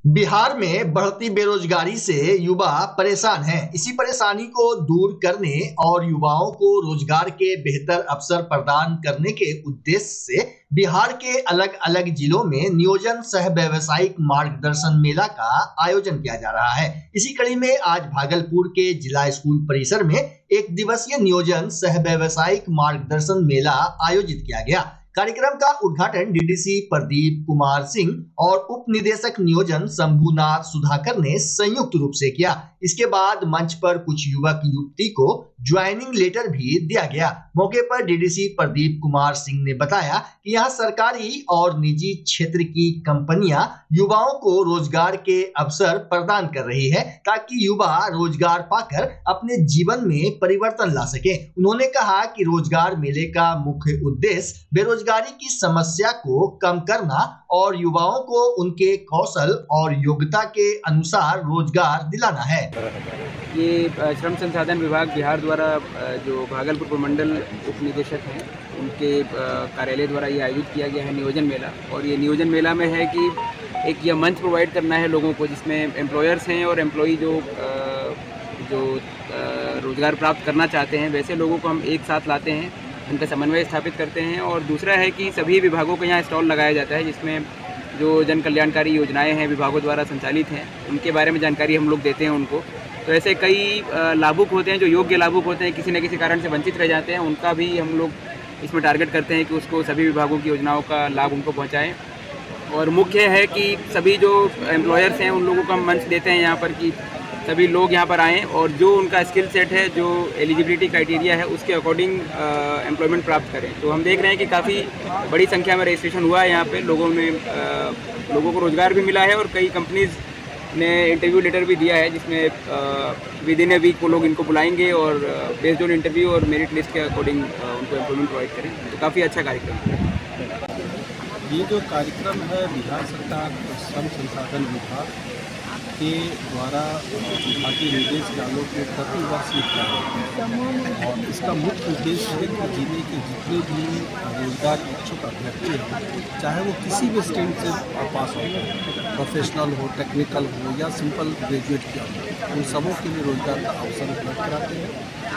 बिहार में बढ़ती बेरोजगारी से युवा परेशान हैं। इसी परेशानी को दूर करने और युवाओं को रोजगार के बेहतर अवसर प्रदान करने के उद्देश्य से बिहार के अलग-अलग जिलों में नियोजन सह व्यावसायिक मार्गदर्शन मेला का आयोजन किया जा रहा है। इसी कड़ी में आज भागलपुर के जिला स्कूल परिसर में एक दिवसीय नियोजन सह व्यावसायिक मार्गदर्शन मेला आयोजित किया गया। कार्यक्रम का उद्घाटन डीडीसी प्रदीप कुमार सिंह और उप निदेशक नियोजन शंभुनाथ सुधाकर ने संयुक्त रूप से किया। इसके बाद मंच पर कुछ युवक युवती को ज्वाइनिंग लेटर भी दिया गया। मौके पर डीडीसी प्रदीप कुमार सिंह ने बताया कि यहाँ सरकारी और निजी क्षेत्र की कंपनियां युवाओं को रोजगार के अवसर प्रदान कर रही है ताकि युवा रोजगार पाकर अपने जीवन में परिवर्तन ला सके। उन्होंने कहा कि रोजगार मेले का मुख्य उद्देश्य बेरोजगारी की समस्या को कम करना और युवाओं को उनके कौशल और योग्यता के अनुसार रोजगार दिलाना है। ये श्रम संसाधन विभाग बिहार द्वारा जो भागलपुर प्रमंडल उप निदेशक हैं उनके कार्यालय द्वारा ये आयोजित किया गया है नियोजन मेला। और ये नियोजन मेला में है कि एक यह मंच प्रोवाइड करना है लोगों को जिसमें एम्प्लॉयर्स हैं और एम्प्लॉई जो रोज़गार प्राप्त करना चाहते हैं वैसे लोगों को हम एक साथ लाते हैं, उनका समन्वय स्थापित करते हैं। और दूसरा है कि सभी विभागों को यहाँ स्टॉल लगाया जाता है जिसमें जो जन कल्याणकारी योजनाएं हैं विभागों द्वारा संचालित हैं उनके बारे में जानकारी हम लोग देते हैं उनको। तो ऐसे कई लाभुक होते हैं जो योग्य लाभुक होते हैं, किसी न किसी कारण से वंचित रह जाते हैं, उनका भी हम लोग इसमें टारगेट करते हैं कि उसको सभी विभागों की योजनाओं का लाभ उनको पहुँचाएँ। और मुख्य है कि सभी जो एम्प्लॉयर्स हैं उन लोगों को हम मंच देते हैं यहाँ पर कि सभी लोग यहाँ पर आएँ और जो उनका स्किल सेट है, जो एलिजिबिलिटी क्राइटेरिया है उसके अकॉर्डिंग एम्प्लॉयमेंट प्राप्त करें। तो हम देख रहे हैं कि काफ़ी बड़ी संख्या में रजिस्ट्रेशन हुआ है यहाँ पे, लोगों को रोज़गार भी मिला है और कई कंपनीज़ ने इंटरव्यू लेटर भी दिया है जिसमें विद इन ए वीक वो लोग इनको बुलाएंगे और बेस्ड ऑन इंटरव्यू और मेरिट लिस्ट के अकॉर्डिंग उनको एम्प्लॉयमेंट प्रोवाइड करें। तो काफ़ी अच्छा कार्यक्रम है। ये जो कार्यक्रम है बिहार सरकार श्रम संसाधन विभाग के द्वारा विभागीय निर्देश के आलोक में प्रति वर्ष निकला है और इसका मुख्य उद्देश्य है कि जिले के जितने भी रोजगार इच्छुक अभ्यर्थी हैं, चाहे वो किसी भी स्ट्रीम से पास हो, प्रोफेशनल हो, टेक्निकल हो या सिंपल ग्रेजुएट किया हो, उन सबों के लिए रोजगार का अवसर उपलब्ध कराते हैं।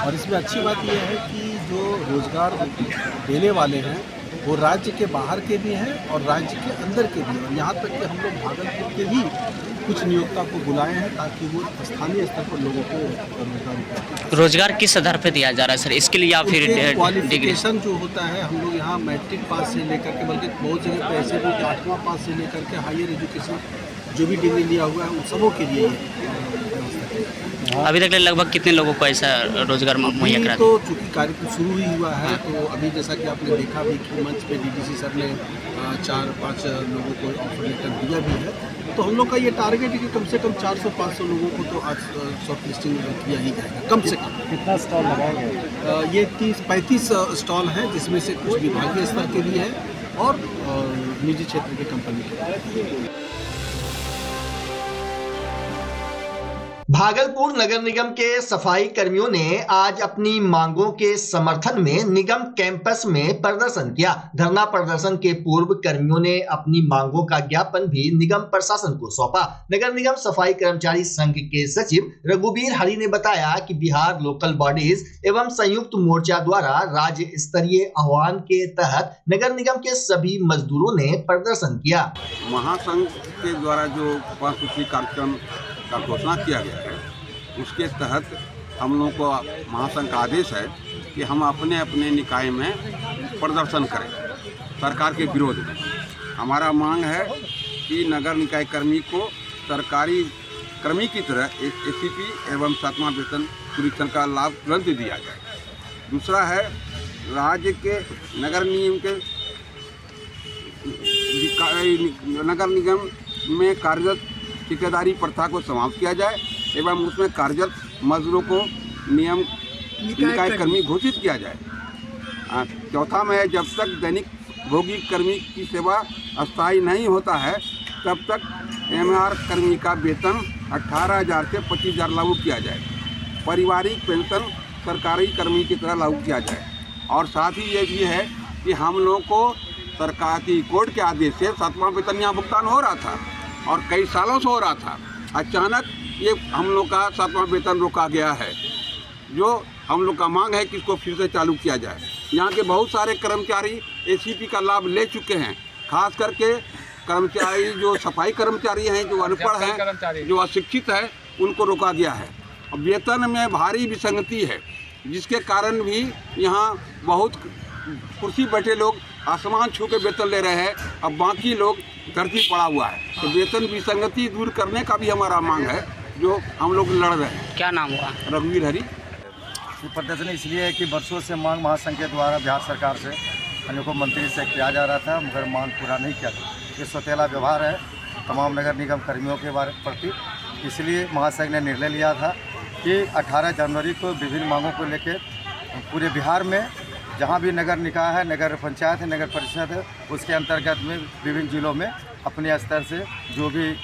और इसमें अच्छी बात यह है कि जो रोजगार देने वाले हैं वो राज्य के बाहर के भी हैं और राज्य के अंदर के भी, और यहाँ तक कि हम लोग भागलपुर के ही कुछ नियोक्ता को बुलाए हैं ताकि वो स्थानीय स्तर पर लोगों को रोजगार किस आधार पर दिया जा रहा है सर? इसके लिए या फिर क्वालिफिकेशन जो होता है, हम लोग यहाँ मैट्रिक पास से लेकर के, बल्कि बहुत जगह पे ऐसे भी 8वां पास से लेकर के हायर एजुकेशन जो भी डिग्री लिया हुआ है उन सबों के लिए अभी तक लगभग कितने लोगों को ऐसा रोजगार मुहैया करा? तो चूँकि कार्यक्रम शुरू ही हुआ है तो अभी जैसा कि आपने देखा भी कि मंच पे डीडीसी सर ने 4-5 लोगों को ऑफर लेटर दिया भी है। तो हम लोग का ये टारगेट है कि कम से कम 400-500 लोगों को तो आज शॉर्ट लिस्टिंग किया ही जाएगा कम से कम। कितना स्टॉल लगाया गया? ये 30-35 स्टॉल हैं जिसमें से कुछ विभागीय स्तर के लिए है और निजी क्षेत्र की कंपनी के। भागलपुर नगर निगम के सफाई कर्मियों ने आज अपनी मांगों के समर्थन में निगम कैंपस में प्रदर्शन किया। धरना प्रदर्शन के पूर्व कर्मियों ने अपनी मांगों का ज्ञापन भी निगम प्रशासन को सौंपा। नगर निगम सफाई कर्मचारी संघ के सचिव रघुवीर हरि ने बताया कि बिहार लोकल बॉडीज एवं संयुक्त मोर्चा द्वारा राज्य स्तरीय आह्वान के तहत नगर निगम के सभी मजदूरों ने प्रदर्शन किया। महासंघ के द्वारा जो 5 सूत्री कार्यक्रम का घोषणा किया गया है उसके तहत हम लोगों को महासंघ का आदेश है कि हम अपने अपने निकाय में प्रदर्शन करें सरकार के विरोध में। हमारा मांग है कि नगर निकाय कर्मी को सरकारी कर्मी की तरह एसीपी एवं 7वां वेतन पुरीक्षण का लाभ तुरंत दिया जाए। दूसरा है राज्य के नगर निगम में कार्यरत ठेकेदारी प्रथा को समाप्त किया जाए एवं उसमें कार्यरत मजदूरों को नियम निकाय कर्मी घोषित किया जाए। चौथा में जब तक दैनिक भोगी कर्मी की सेवा अस्थायी नहीं होता है तब तक एमआर कर्मी का वेतन 18,000 से 25,000 लागू किया जाए। पारिवारिक पेंशन सरकारी कर्मी की तरह लागू किया जाए। और साथ ही ये भी है कि हम लोगों को सरकार की कोर्ट के आदेश से 7वां वेतन यहाँ भुगतान हो रहा था, और कई सालों से हो रहा था। अचानक ये हम लोग का 7वां वेतन रोका गया है, जो हम लोग का मांग है कि इसको फिर से चालू किया जाए। यहाँ के बहुत सारे कर्मचारी ACP का लाभ ले चुके हैं, खास करके कर्मचारी जो सफाई कर्मचारी हैं, जो अनपढ़ हैं, जो अशिक्षित हैं, उनको रोका गया है। वेतन में भारी विसंगति है, जिसके कारण भी यहाँ बहुत कुर्सी बैठे लोग आसमान छू के वेतन ले रहे हैं, अब बाकी लोग धरती पड़ा हुआ है। तो वेतन विसंगति दूर करने का भी हमारा मांग है, जो हम लोग लड़ रहे हैं। क्या नाम हुआ? रघुवीर हरी। प्रदर्शन इसलिए है कि वर्षों से मांग महासंघ के द्वारा बिहार सरकार से अनेकों मंत्री से किया जा रहा था, मगर मांग पूरा नहीं किया था। ये सौतेला व्यवहार है तमाम नगर निगम कर्मियों के प्रति। इसलिए महासंघ ने निर्णय लिया था कि 18 जनवरी को विभिन्न मांगों को लेकर पूरे बिहार में जहां भी नगर निकाय है, नगर पंचायत है, नगर परिषद है, उसके अंतर्गत में विभिन्न जिलों में अपने स्तर से जो भी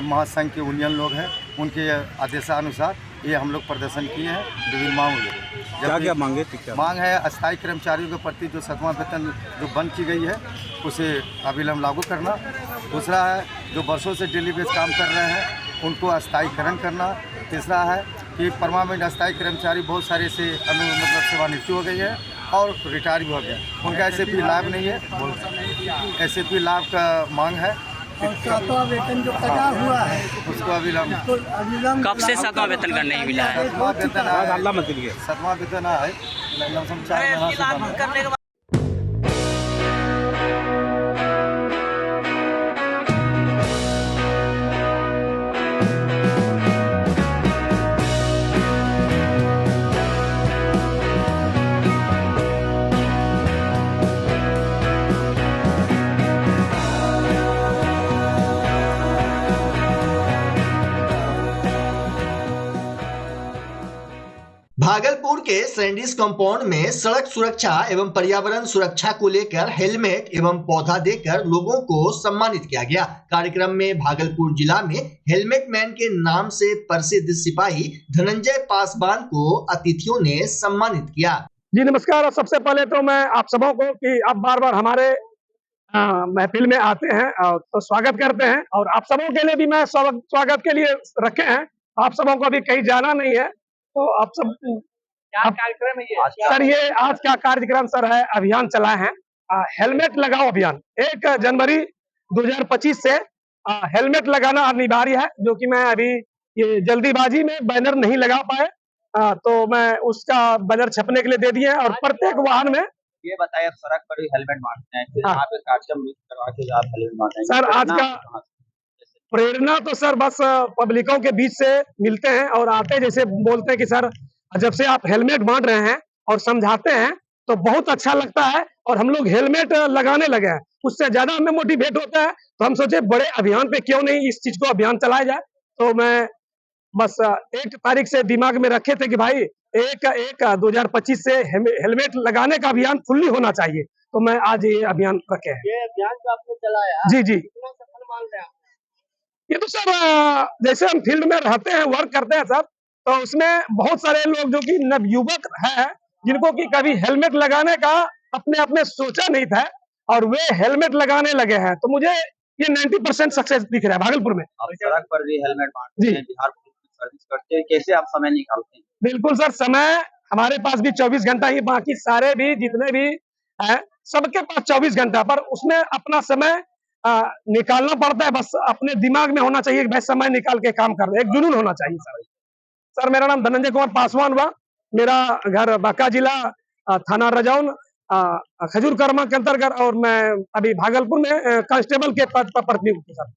महासंघ के यूनियन लोग हैं, उनके आदेशानुसार ये हम लोग प्रदर्शन किए हैं विभिन्न मांगों को। क्या मांगे? मांग है अस्थायी कर्मचारियों के प्रति जो 7वां वेतन जो बंद की गई है, उसे अविलंब लागू करना। दूसरा है जो वर्षों से डेली बेस काम कर रहे हैं, उनको अस्थायीकरण करना। तीसरा है कि परमानेंट अस्थायी कर्मचारी बहुत सारे से मतलब सेवानिवृत्ति हो गई है और रिटायर भी हो गया, उनका SAP लाभ नहीं है। SAP लाभ का मांग है। 7वां वेतन जो कटा हुआ है उसको अविलंब। कब से 7वां वेतन का नहीं मिला है? 7वां वेतन है, 7वां वेतन है, लमसम 4 महीना से। भागलपुर के सैंडिस कंपाउंड में सड़क सुरक्षा एवं पर्यावरण सुरक्षा को लेकर हेलमेट एवं पौधा देकर लोगों को सम्मानित किया गया। कार्यक्रम में भागलपुर जिला में हेलमेट मैन के नाम से प्रसिद्ध सिपाही धनंजय पासवान को अतिथियों ने सम्मानित किया। जी नमस्कार। सबसे पहले तो मैं आप सबों को कि आप बार बार हमारे महफिल में आते हैं और तो स्वागत करते हैं, और आप सबों के लिए भी मैं स्वागत के लिए रखे हैं। आप सबों को अभी कहीं जाना नहीं है, तो आप सब क्या कार्यक्रम है ये? सर ये आज का कार्यक्रम सर है, अभियान चलाए हैं हेलमेट लगाओ अभियान। 1 जनवरी 2025 से हेलमेट लगाना अनिवार्य है, जो कि मैं अभी ये जल्दीबाजी में बैनर नहीं लगा पाए, तो मैं उसका बैनर छपने के लिए दे दिए और प्रत्येक वाहन में ये बताया सड़क पर भी हेलमेट बांटते हैं, फिर यहाँ पे कार्यक्रम करवा के आप हेलमेट बांटते हैं। सर आज का प्रेरणा तो सर बस पब्लिकों के बीच से मिलते हैं और आते जैसे बोलते हैं कि सर जब से आप हेलमेट बांट रहे हैं और समझाते हैं तो बहुत अच्छा लगता है, और हम लोग हेलमेट लगाने लगे हैं, उससे ज्यादा हमें मोटिवेट होता है। तो हम सोचे बड़े अभियान पे क्यों नहीं इस चीज को अभियान चलाया जाए। तो मैं बस 1 तारीख से दिमाग में रखे थे कि भाई 1/1/2025 से हेलमेट लगाने का अभियान फुल्ली होना चाहिए, तो मैं आज ये अभियान रखे हैं। ये अभियान जो आपने चलाया, जी जी, कितना सफल मान रहे हैं? ये तो सर जैसे हम फील्ड में रहते हैं, वर्क करते हैं सर, तो उसमें बहुत सारे लोग जो कि नवयुवक है, जिनको कि कभी हेलमेट लगाने का अपने सोचा नहीं था और वे हेलमेट लगाने लगे हैं। तो मुझे ये 90% सक्सेस दिख रहा है भागलपुर में। आप सड़क पर भी हेलमेट बांटते हैं, बिहार पुलिस में सर्विस करते हैं, कैसे आप समय निकालते हैं? बिल्कुल सर, समय हमारे पास भी 24 घंटा ही, बाकी सारे भी जितने भी हैं सबके पास 24 घंटा, पर उसमें अपना समय निकालना पड़ता है। बस अपने दिमाग में होना चाहिए कि भाई समय निकाल के काम कर रहे, एक जुनून होना चाहिए सर। सर मेरा नाम धनंजय कुमार पासवान हुआ, मेरा घर बांका जिला थाना रजौन खजूर कर्मा के अंतर्गत, और मैं अभी भागलपुर में कांस्टेबल के पद पर भर्ती हूँ सर।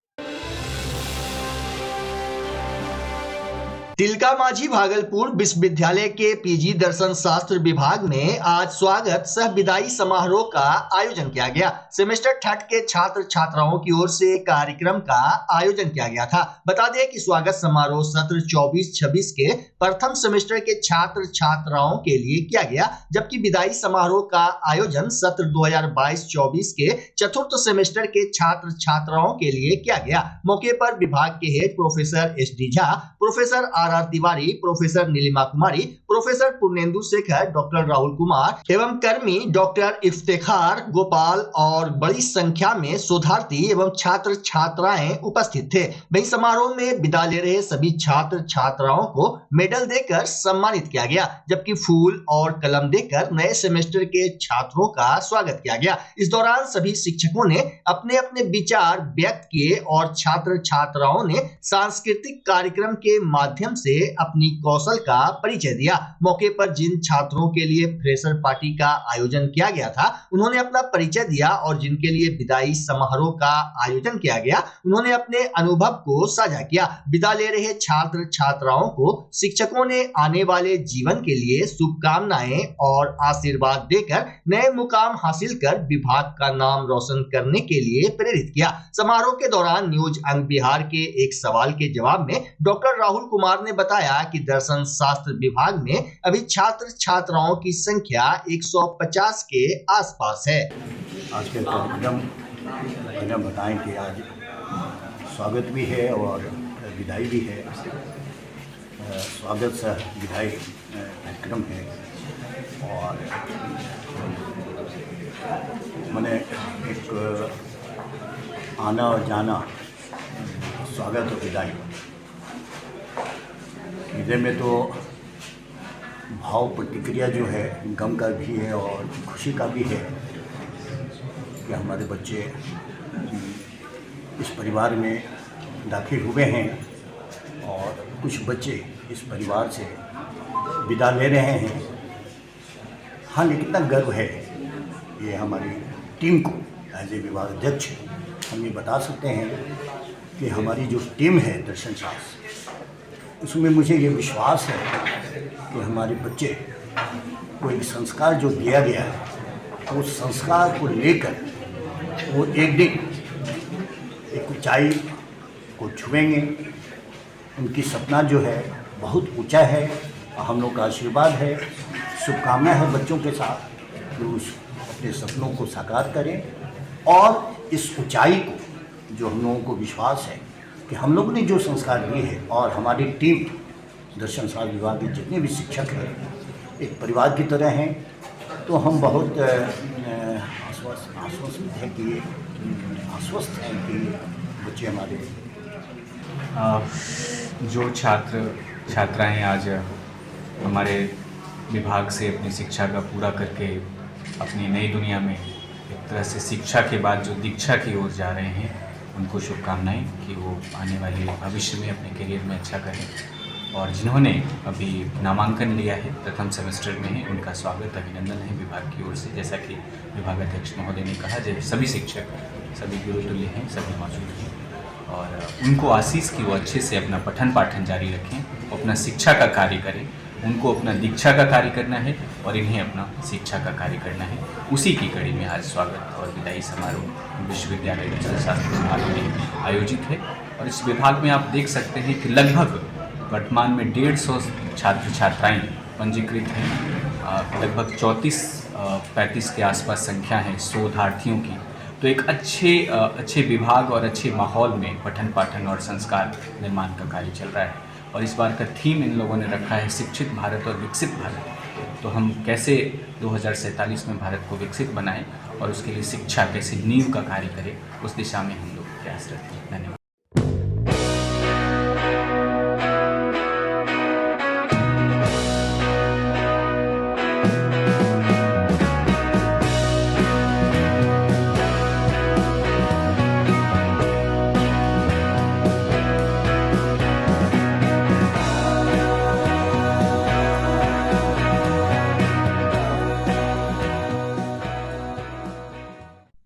तिलका मांझी भागलपुर विश्वविद्यालय के पीजी दर्शन शास्त्र विभाग में आज स्वागत सह विदाई समारोह का आयोजन किया गया। सेमेस्टर 3 के छात्र छात्राओं की ओर से कार्यक्रम का आयोजन किया गया था। बता दें कि स्वागत समारोह सत्र 24-26 के प्रथम सेमेस्टर के छात्र छात्राओं के लिए किया गया, जबकि विदाई समारोह का आयोजन सत्र 2022-24 के चतुर्थ सेमेस्टर के छात्र छात्राओं के लिए किया गया। मौके पर विभाग के head professor SD Jha, professor RR Tiwari, professor Neelima Kumari, professor Purnendu Shekhar, doctor Rahul Kumar एवं कर्मी डॉक्टर इफ्तेखार गोपाल और बड़ी संख्या में शोधार्थी एवं छात्र छात्राएं उपस्थित थे। वहीं समारोह में विदा ले रहे सभी छात्र छात्राओं को मेडल देकर सम्मानित किया गया, जबकि फूल और कलम देकर नए सेमेस्टर के छात्रों का स्वागत किया गया। इस दौरान सभी शिक्षकों ने अपने अपने विचार व्यक्त किए और छात्र छात्राओं ने सांस्कृतिक कार्यक्रम के माध्यम से अपनी कौशल का परिचय दिया। मौके पर जिन छात्रों के लिए फ्रेशर पार्टी का आयोजन किया गया था, उन्होंने अपना परिचय दिया और जिनके लिए विदाई समारोह का आयोजन किया गया, उन्होंने अपने अनुभव को साझा किया। विदा ले रहे छात्र छात्राओं को शिक्षकों ने आने वाले जीवन के लिए शुभकामनाएं और आशीर्वाद देकर नए मुकाम हासिल कर विभाग का नाम रोशन करने के लिए प्रेरित किया। समारोह के दौरान न्यूज अंग बिहार के एक सवाल के जवाब में डॉक्टर राहुल कुमार ने बताया कि दर्शन शास्त्र विभाग में अभी छात्र छात्राओं की संख्या 150 के आसपास है। आज के कार्यक्रम बताएं कि आज स्वागत भी है और विदाई भी है। स्वागत से विदाई कार्यक्रम है और मैंने एक आना और जाना, स्वागत और विदाई, हृदय में तो भाव प्रतिक्रिया जो है गम का भी है और खुशी का भी है कि हमारे बच्चे इस परिवार में दाखिल हुए हैं और कुछ बच्चे इस परिवार से विदा ले रहे हैं। हाँ, लेकिन इतना गर्व है ये हमारी टीम को, एज ए विभाग अध्यक्ष हम ये बता सकते हैं कि हमारी जो टीम है दर्शन शास्त्र, उसमें मुझे ये विश्वास है कि हमारे बच्चे को एक संस्कार जो दिया गया है, उस संस्कार को लेकर वो एक दिन एक ऊंचाई को छुएंगे। उनकी सपना जो है बहुत ऊंचा है और हम लोग का आशीर्वाद है, शुभकामना है बच्चों के साथ कि उस अपने सपनों को साकार करें और इस ऊंचाई को, जो हम लोगों को विश्वास है कि हम लोगों ने जो संस्कार दिए हैं और हमारी टीम दर्शन शास्त्र विभाग के जितने भी शिक्षक हैं एक परिवार की तरह हैं, तो हम बहुत आश्वस्त हैं कि बच्चे हमारे जो छात्र छात्राएं आज हमारे विभाग से अपनी शिक्षा का पूरा करके अपनी नई दुनिया में एक तरह से शिक्षा के बाद जो दीक्षा की ओर जा रहे हैं, उनको शुभकामनाएं कि वो आने वाले भविष्य में अपने करियर में अच्छा करें। और जिन्होंने अभी नामांकन लिया है, प्रथम सेमेस्टर में है, उनका स्वागत अभिनंदन है विभाग की ओर से। जैसा कि विभाग अध्यक्ष महोदय ने कहा, जब सभी शिक्षक सभी गुरुतुल्य हैं, सभी मौजूद हैं और उनको आशीष की वो अच्छे से अपना पठन पाठन जारी रखें, अपना शिक्षा का कार्य करें। उनको अपना दीक्षा का कार्य करना है और इन्हें अपना शिक्षा का कार्य करना है। उसी की कड़ी में आज स्वागत और विदाई समारोह विश्वविद्यालय दर्शन शास्त्र विभाग में आयोजित है। और इस विभाग में आप देख सकते हैं कि लगभग वर्तमान में 150 छात्र छात्राएं पंजीकृत हैं। लगभग 34-35 के आसपास संख्या है शोधार्थियों की। तो एक अच्छे विभाग और अच्छे माहौल में पठन पाठन और संस्कार निर्माण का कार्य चल रहा है। और इस बार का थीम इन लोगों ने रखा है शिक्षित भारत और विकसित भारत। तो हम कैसे 2047 में भारत को विकसित बनाएं और उसके लिए शिक्षा कैसे नींव का कार्य करें, उस दिशा में हम लोग प्रयास करते हैं। धन्यवाद।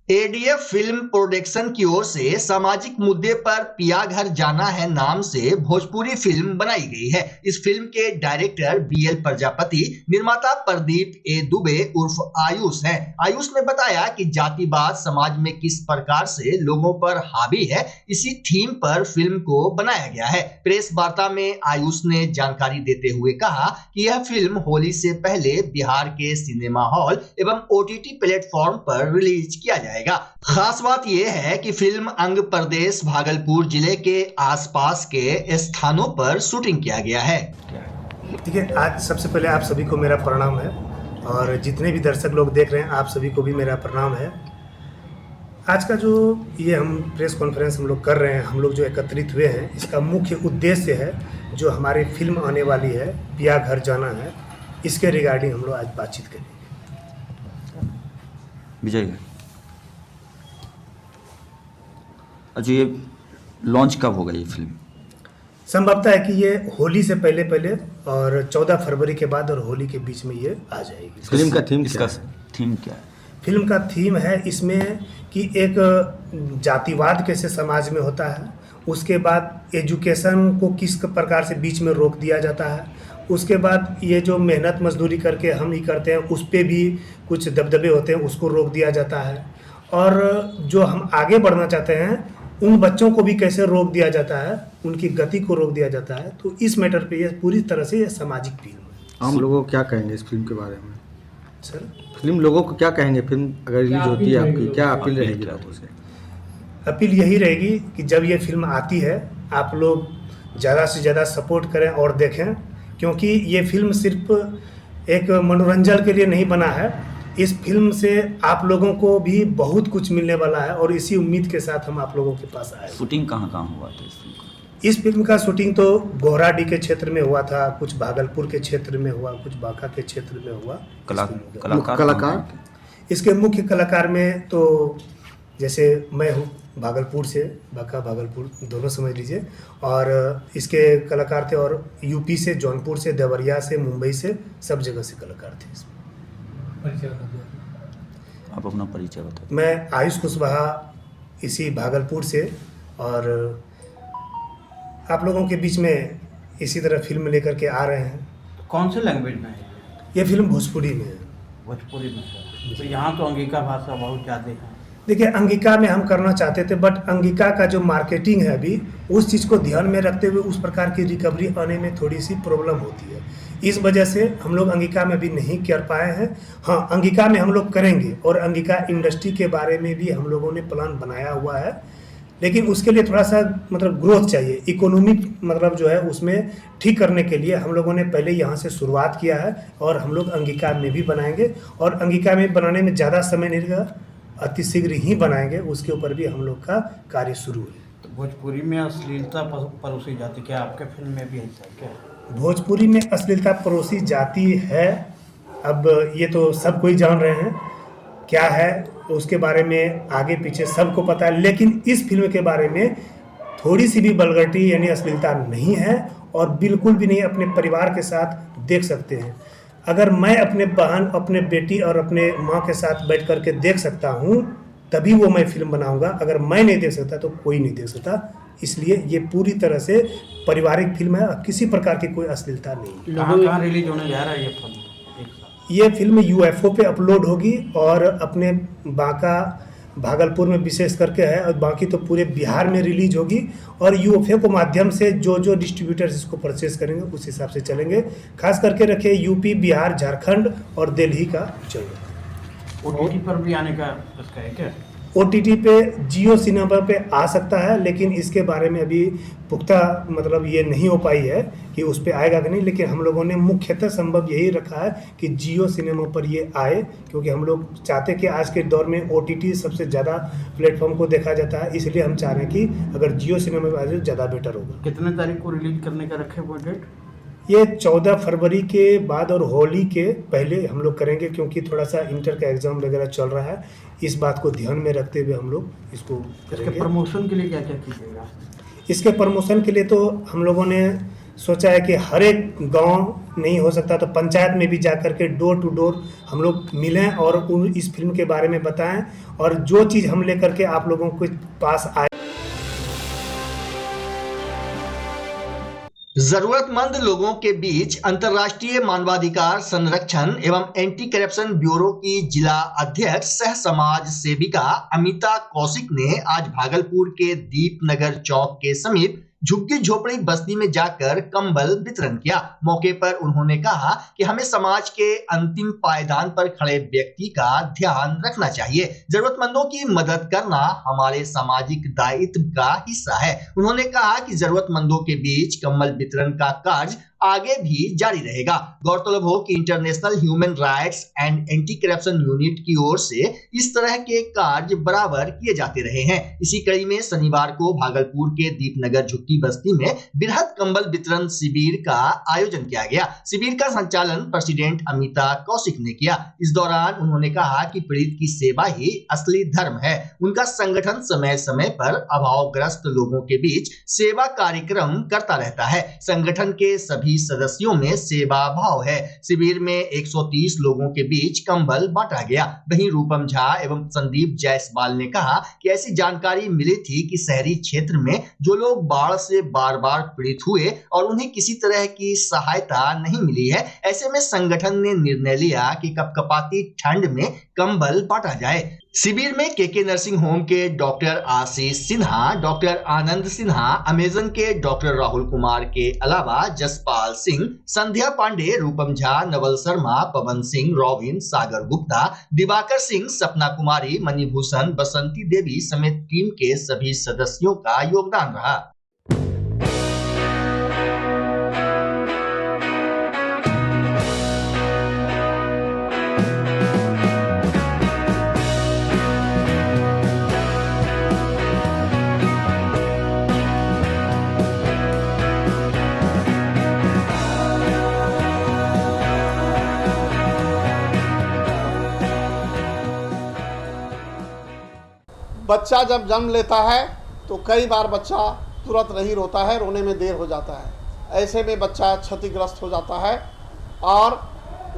एडीएफ फिल्म प्रोडक्शन की ओर से सामाजिक मुद्दे पर पिया घर जाना है नाम से भोजपुरी फिल्म बनाई गई है। इस फिल्म के डायरेक्टर बीएल प्रजापति, निर्माता प्रदीप ए दुबे उर्फ आयुष हैं। आयुष ने बताया कि जातिवाद समाज में किस प्रकार से लोगों पर हावी है, इसी थीम पर फिल्म को बनाया गया है। प्रेस वार्ता में आयुष ने जानकारी देते हुए कहा कि यह फिल्म होली से पहले बिहार के सिनेमा हॉल एवं ओटीटी प्लेटफॉर्म पर रिलीज किया जाएगा। खास बात यह है कि फिल्म अंग प्रदेश भागलपुर जिले के आसपास के स्थानों पर शूटिंग किया गया है। ठीक है, आज सबसे पहले आप सभी को मेरा प्रणाम है और जितने भी दर्शक लोग देख रहे हैं आप सभी को भी मेरा प्रणाम है। आज का जो ये हम प्रेस कॉन्फ्रेंस हम लोग कर रहे हैं, हम लोग जो एकत्रित हुए हैं, इसका मुख्य उद्देश्य है जो हमारी फिल्म आने वाली है पिया घर जाना है, इसके रिगार्डिंग हम लोग आज बातचीत करेंगे। विजय, अच्छा ये लॉन्च कब होगा ये फिल्म? संभवतः है कि ये होली से पहले और 14 फरवरी के बाद और होली के बीच में ये आ जाएगी। फिल्म का थीम क्या है? फिल्म का थीम है इसमें कि एक जातिवाद कैसे समाज में होता है, उसके बाद एजुकेशन को किस प्रकार से बीच में रोक दिया जाता है, उसके बाद ये जो मेहनत मजदूरी करके हम ही करते हैं उस पर भी कुछ दबदबे होते हैं, उसको रोक दिया जाता है, और जो हम आगे बढ़ना चाहते हैं उन बच्चों को भी कैसे रोक दिया जाता है, उनकी गति को रोक दिया जाता है। तो इस मैटर पे ये पूरी तरह से ये सामाजिक फिल्म है। आम लोगों को क्या कहेंगे इस फिल्म के बारे में? सर, फिल्म लोगों को क्या कहेंगे? फिल्म अगर रिलीज होती है आपकी क्या अपील रहेगी लोगों से? अपील यही रहेगी कि जब ये फिल्म आती है आप लोग ज़्यादा से ज़्यादा सपोर्ट करें और देखें, क्योंकि ये फिल्म सिर्फ एक मनोरंजन के लिए नहीं बना है। इस फिल्म से आप लोगों को भी बहुत कुछ मिलने वाला है और इसी उम्मीद के साथ हम आप लोगों के पास आए। शूटिंग कहाँ हुआ था इस फिल्म का? इस फिल्म का शूटिंग तो गोहराडी के क्षेत्र में हुआ था, कुछ भागलपुर के क्षेत्र में हुआ, कुछ बांका के क्षेत्र में हुआ। कलाकार इसके मुख्य कलाकार में तो जैसे मैं हूँ भागलपुर से, बांका भागलपुर दोनों समझ लीजिए, और इसके कलाकार थे और यूपी से, जौनपुर से, देवरिया से, मुंबई से, सब जगह से कलाकार थे इसमें। आप अपना परिचय बताओ। मैं आयुष कुशवाहा इसी भागलपुर से, और आप लोगों के बीच में इसी तरह फिल्म लेकर के आ रहे हैं। कौन से लैंग्वेज में है ये फिल्म? भोजपुरी में है। भोजपुरी में है। तो यहाँ तो अंगिका भाषा बहुत ज़्यादा है। देखिए, अंगिका में हम करना चाहते थे, बट अंगिका का जो मार्केटिंग है अभी उस चीज़ को ध्यान में रखते हुए उस प्रकार की रिकवरी आने में थोड़ी सी प्रॉब्लम होती है। इस वजह से हम लोग अंगिका में भी नहीं कर पाए हैं। हाँ, अंगिका में हम लोग करेंगे और अंगिका इंडस्ट्री के बारे में भी हम लोगों ने प्लान बनाया हुआ है, लेकिन उसके लिए थोड़ा सा मतलब ग्रोथ चाहिए, इकोनॉमिक मतलब जो है उसमें ठीक करने के लिए हम लोगों ने पहले यहाँ से शुरुआत किया है और हम लोग अंगिका में भी बनाएंगे, और अंगिका में बनाने में ज़्यादा समय नहीं लगेगा, अतिशीघ्र ही बनाएंगे। उसके ऊपर भी हम लोग का कार्य शुरू है। तो भोजपुरी में अश्लीलता परोसी जाती, क्या आपके फिल्म में भी ऐसा क्या? भोजपुरी में अश्लीलता परोसी जाती है, अब ये तो सब कोई जान रहे हैं क्या है, उसके बारे में आगे पीछे सबको पता है, लेकिन इस फिल्म के बारे में थोड़ी सी भी वल्गैरिटी यानी अश्लीलता नहीं है, और बिल्कुल भी नहीं। अपने परिवार के साथ देख सकते हैं। अगर मैं अपने बहन, अपने बेटी और अपने माँ के साथ बैठ कर के देख सकता हूँ तभी वो मैं फिल्म बनाऊंगा, अगर मैं नहीं देख सकता तो कोई नहीं देख सकता। इसलिए ये पूरी तरह से पारिवारिक फिल्म है, किसी प्रकार की कोई अश्लीलता नहीं। कहाँ रिलीज होने जा रहा है ये फिल्म? ये फिल्म UFO पे अपलोड होगी और अपने बांका भागलपुर में विशेष करके है, और बाकी तो पूरे बिहार में रिलीज होगी, और UFO के माध्यम से जो डिस्ट्रीब्यूटर्स इसको परचेज करेंगे उस हिसाब से चलेंगे। खास करके रखिए यूपी, बिहार, झारखंड और दिल्ली का चलेगा। OTT पर भी आने का इसका है क्या? OTT पे जियो सिनेमा पे आ सकता है, लेकिन इसके बारे में अभी पुख्ता मतलब ये नहीं हो पाई है कि उस पर आएगा कि नहीं, लेकिन हम लोगों ने मुख्यतः संभव यही रखा है कि जियो सिनेमा पर ये आए, क्योंकि हम लोग चाहते हैं कि आज के दौर में OTT सबसे ज़्यादा प्लेटफॉर्म को देखा जाता है, इसलिए हम चाह रहे हैं कि अगर जियो सिनेमा पर आ जाए ज़्यादा बेटर होगा। कितने तारीख को रिलीज करने का रखे वो डेट? ये 14 फरवरी के बाद और होली के पहले हम लोग करेंगे, क्योंकि थोड़ा सा इंटर का एग्ज़ाम वगैरह चल रहा है, इस बात को ध्यान में रखते हुए हम लोग इसको करेंगे। इसके प्रमोशन के लिए क्या क्या कीजिएगा? इसके प्रमोशन के लिए तो हम लोगों ने सोचा है कि हर एक गांव नहीं हो सकता तो पंचायत में भी जा कर के डोर टू डोर हम लोग मिलें और उन इस फिल्म के बारे में बताएं, और जो चीज़ हम लेकर के आप लोगों के पास आए। जरूरतमंद लोगों के बीच अंतर्राष्ट्रीय मानवाधिकार संरक्षण एवं एंटी करप्शन ब्यूरो की जिला अध्यक्ष सह समाज सेविका अमिता कौशिक ने आज भागलपुर के दीपनगर चौक के समीप झुग्गी झोपड़ी बस्ती में जाकर कंबल वितरण किया। मौके पर उन्होंने कहा कि हमें समाज के अंतिम पायदान पर खड़े व्यक्ति का ध्यान रखना चाहिए। जरूरतमंदों की मदद करना हमारे सामाजिक दायित्व का हिस्सा है। उन्होंने कहा कि जरूरतमंदों के बीच कंबल वितरण का कार्य आगे भी जारी रहेगा। गौरतलब हो कि international human rights and anti corruption unit की ओर से इस तरह के कार्य बराबर किए जाते रहे हैं। इसी कड़ी में शनिवार को भागलपुर के दीपनगर झुग्गी बस्ती में बृहद कंबल वितरण शिविर का आयोजन किया गया। शिविर का संचालन प्रेसिडेंट अमिता कौशिक ने किया। इस दौरान उन्होंने कहा कि पीड़ित की सेवा ही असली धर्म है। उनका संगठन समय समय पर अभावग्रस्त लोगों के बीच सेवा कार्यक्रम करता रहता है। संगठन के सभी सदस्यों में सेवा भाव है। शिविर में 130 लोगों के बीच कंबल बांटा गया। वहीं रूपम झा एवं संदीप जायसवाल ने कहा कि ऐसी जानकारी मिली थी कि शहरी क्षेत्र में जो लोग बाढ़ से बार बार पीड़ित हुए और उन्हें किसी तरह की सहायता नहीं मिली है, ऐसे में संगठन ने निर्णय लिया कि कपकपाती ठंड में कंबल बांटा जाए। शिविर में केके नर्सिंग होम के डॉक्टर आशीष सिन्हा, डॉक्टर आनंद सिन्हा, अमेजन के डॉक्टर राहुल कुमार के अलावा जसपाल सिंह, संध्या पांडे, रूपम झा, नवल शर्मा, पवन सिंह, रॉबिन, सागर गुप्ता, दिवाकर सिंह, सपना कुमारी, मणिभूषण, बसंती देवी समेत टीम के सभी सदस्यों का योगदान रहा। बच्चा जब जन्म लेता है तो कई बार बच्चा तुरंत नहीं रोता है, रोने में देर हो जाता है। ऐसे में बच्चा क्षतिग्रस्त हो जाता है और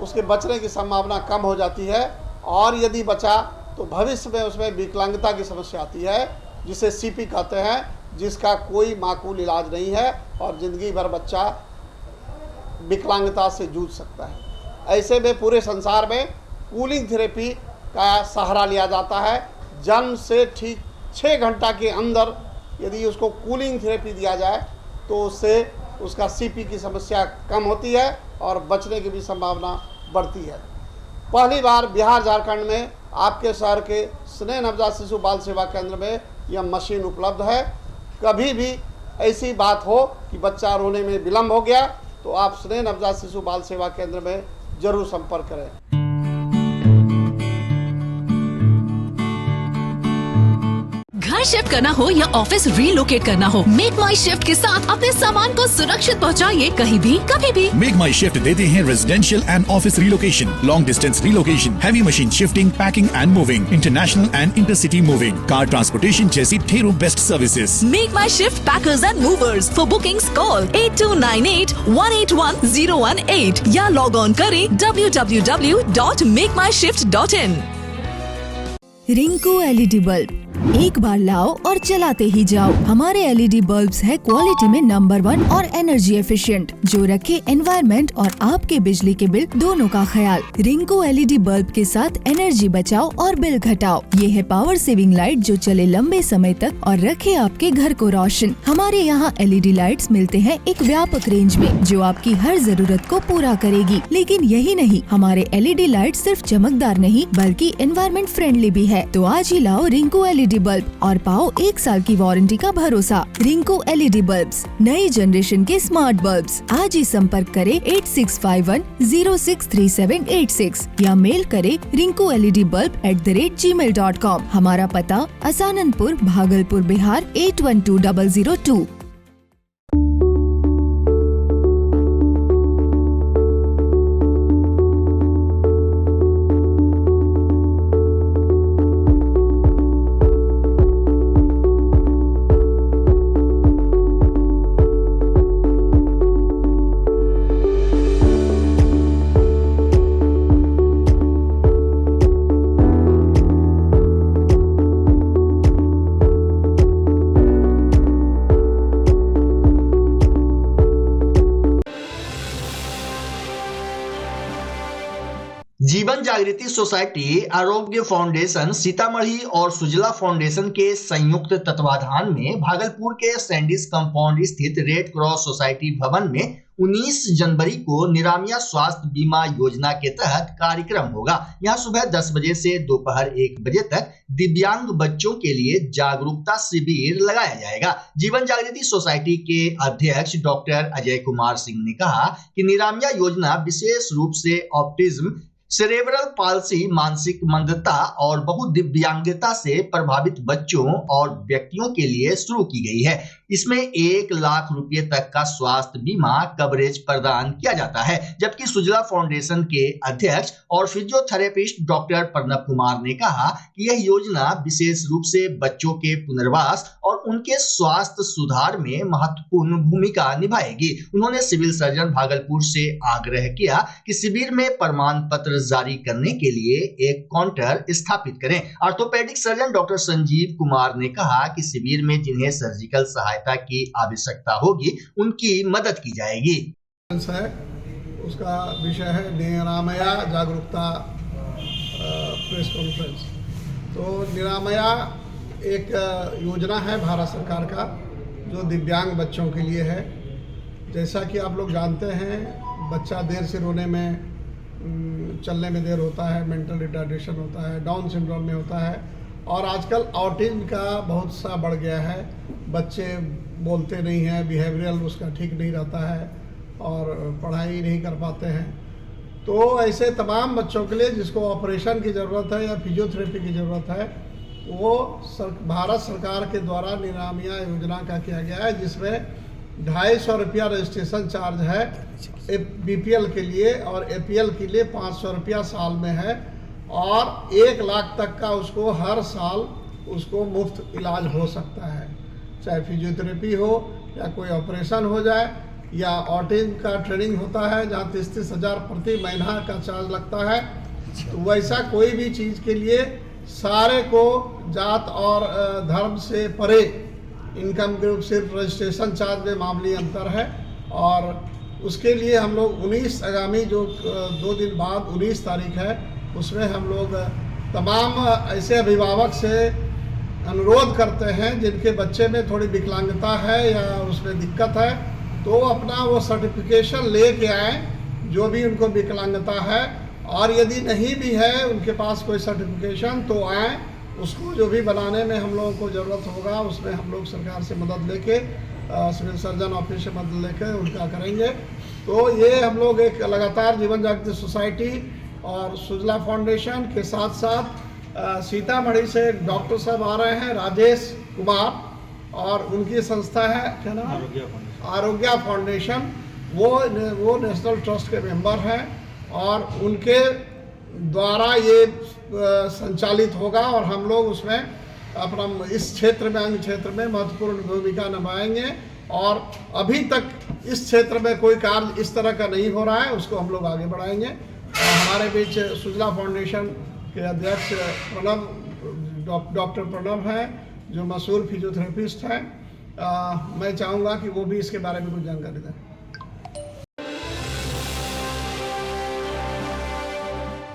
उसके बचने की संभावना कम हो जाती है। और यदि बचा तो भविष्य में उसमें विकलांगता की समस्या आती है, जिसे सीपी कहते हैं, जिसका कोई माकूल इलाज नहीं है और ज़िंदगी भर बच्चा विकलांगता से जूझ सकता है। ऐसे में पूरे संसार में कूलिंग थेरेपी का सहारा लिया जाता है। जन्म से ठीक 6 घंटा के अंदर यदि उसको कूलिंग थेरेपी दिया जाए तो उससे उसका सीपी की समस्या कम होती है और बचने की भी संभावना बढ़ती है। पहली बार बिहार झारखंड में आपके शहर के स्नेह नवजात शिशु बाल सेवा केंद्र में यह मशीन उपलब्ध है। कभी भी ऐसी बात हो कि बच्चा रोने में विलम्ब हो गया तो आप स्नेह नवजात शिशु बाल सेवा केंद्र में जरूर संपर्क करें। घर शिफ्ट करना हो या ऑफिस रीलोकेट करना हो, मेक माई शिफ्ट के साथ अपने सामान को सुरक्षित पहुंचाइए कहीं भी कभी भी। मेक माई शिफ्ट देते हैं residential and office relocation, long distance relocation, heavy machine shifting, packing and moving, international and intercity moving, car transportation जैसी ढेरों best services. Make my shift packers and movers. For bookings call 8298-181-018 या log on करें www.makemyshift.in। Rinku LED bulb एक बार लाओ और चलाते ही जाओ। हमारे एलईडी बल्ब्स है क्वालिटी में नंबर 1 और एनर्जी एफिशिएंट, जो रखे एनवायरनमेंट और आपके बिजली के बिल दोनों का ख्याल। रिंकू एलईडी बल्ब के साथ एनर्जी बचाओ और बिल घटाओ। ये है पावर सेविंग लाइट जो चले लंबे समय तक और रखे आपके घर को रोशन। हमारे यहाँ एलईडी लाइट्स मिलते हैं एक व्यापक रेंज में जो आपकी हर जरूरत को पूरा करेगी। लेकिन यही नहीं, हमारे एलईडी लाइट सिर्फ चमकदार नहीं बल्कि एनवायरनमेंट फ्रेंडली भी है। तो आज ही लाओ रिंकू एलईडी बल्ब और पाओ 1 साल की वारंटी का भरोसा। रिंकू एलईडी बल्ब्स, नई जनरेशन के स्मार्ट बल्ब्स। आज ही संपर्क करें 8651063786 या मेल करें rinkooledbulb@gmail.com। हमारा पता असाननपुर, भागलपुर, बिहार 812002। जीवन जागृति सोसाइटी, आरोग्य फाउंडेशन सीतामढ़ी और सुजला फाउंडेशन के संयुक्त तत्वाधान में भागलपुर के सैंडिस कंपाउंड स्थित रेड क्रॉस सोसाइटी भवन में 19 जनवरी को निरामिया स्वास्थ्य बीमा योजना के तहत कार्यक्रम होगा। यहां सुबह 10 बजे से दोपहर 1 बजे तक दिव्यांग बच्चों के लिए जागरूकता शिविर लगाया जाएगा। जीवन जागृति सोसाइटी के अध्यक्ष डॉक्टर अजय कुमार सिंह ने कहा कि निरामिया योजना विशेष रूप से ऑटिज्म, सेरेब्रल पाल्सी, मानसिक मंदता और बहुदिव्यांगता से प्रभावित बच्चों और व्यक्तियों के लिए शुरू की गई है। इसमें 1 लाख रुपए तक का स्वास्थ्य बीमा कवरेज प्रदान किया जाता है। जबकि सुजला फाउंडेशन के अध्यक्ष और फिजियोथेरेपिस्ट डॉक्टर प्रणव कुमार ने कहा कि यह योजना विशेष रूप से बच्चों के पुनर्वास और उनके स्वास्थ्य सुधार में महत्वपूर्ण भूमिका निभाएगी। उन्होंने सिविल सर्जन भागलपुर से आग्रह किया कि शिविर में प्रमाण पत्र जारी करने के लिए एक काउंटर स्थापित करें। Orthopaedic surgeon doctor Sanjeev Kumar ने कहा कि शिविर में जिन्हें सर्जिकल सहायता की आवश्यकता होगी उनकी मदद की जाएगी। उसका विषय है निरामया जागरूकता प्रेस कॉन्फ्रेंस। तो निरामया एक योजना है भारत सरकार का जो दिव्यांग बच्चों के लिए है। जैसा कि आप लोग जानते हैं, बच्चा देर से रोने में, चलने में देर होता है, मेंटल रिटार्डेशन होता है, डाउन सिंड्रोम में होता है, और आजकल ऑटिज्म का बहुत सा बढ़ गया है। बच्चे बोलते नहीं हैं, बिहेवियरल उसका ठीक नहीं रहता है और पढ़ाई नहीं कर पाते हैं। तो ऐसे तमाम बच्चों के लिए जिसको ऑपरेशन की ज़रूरत है या फिजियोथेरेपी की ज़रूरत है, वो भारत सरकार के द्वारा निरामिया योजना का किया गया है, जिसमें 250 रुपया रजिस्ट्रेशन चार्ज है बीपीएल के लिए, और एपीएल के लिए 500 रुपया साल में है, और 1 लाख तक का उसको हर साल उसको मुफ्त इलाज हो सकता है। चाहे फिजियोथेरेपी हो या कोई ऑपरेशन हो जाए, या ऑटिज्म का ट्रेनिंग होता है जहाँ 30-30 हज़ार प्रति महीना का चार्ज लगता है। तो वैसा कोई भी चीज़ के लिए सारे को जात और धर्म से परे इनकम ग्रुप सिर्फ रजिस्ट्रेशन चार्ज में मामूली अंतर है। और उसके लिए हम लोग 19 आगामी जो 2 दिन बाद 19 तारीख है, उसमें हम लोग तमाम ऐसे अभिभावक से अनुरोध करते हैं जिनके बच्चे में थोड़ी विकलांगता है या उसमें दिक्कत है, तो अपना वो सर्टिफिकेशन ले के आए जो भी उनको विकलांगता है, और यदि नहीं भी है उनके पास कोई सर्टिफिकेशन तो आए, उसको जो भी बनाने में हम लोगों को ज़रूरत होगा उसमें हम लोग सरकार से मदद लेके, सिविल सर्जन ऑफिस से मदद लेके उनका करेंगे। तो ये हम लोग एक लगातार जीवन जागृति सोसाइटी और सुजला फाउंडेशन के साथ साथ सीतामढ़ी से एक डॉक्टर साहब आ रहे हैं, राजेश कुमार, और उनकी संस्था है क्या नाम, आरोग्य फाउंडेशन। वो नेशनल ट्रस्ट के मेंबर हैं और उनके द्वारा ये संचालित होगा, और हम लोग उसमें अपना इस क्षेत्र में, अंग क्षेत्र में महत्वपूर्ण भूमिका निभाएंगे। और अभी तक इस क्षेत्र में कोई कार्य इस तरह का नहीं हो रहा है, उसको हम लोग आगे बढ़ाएंगे। हमारे बीच सुजला फाउंडेशन के अध्यक्ष डॉक्टर प्रणव हैं, जो मशहूर फिजियोथेरेपिस्ट हैं। मैं चाहूँगा कि वो भी इसके बारे में कुछ जानकारी दें।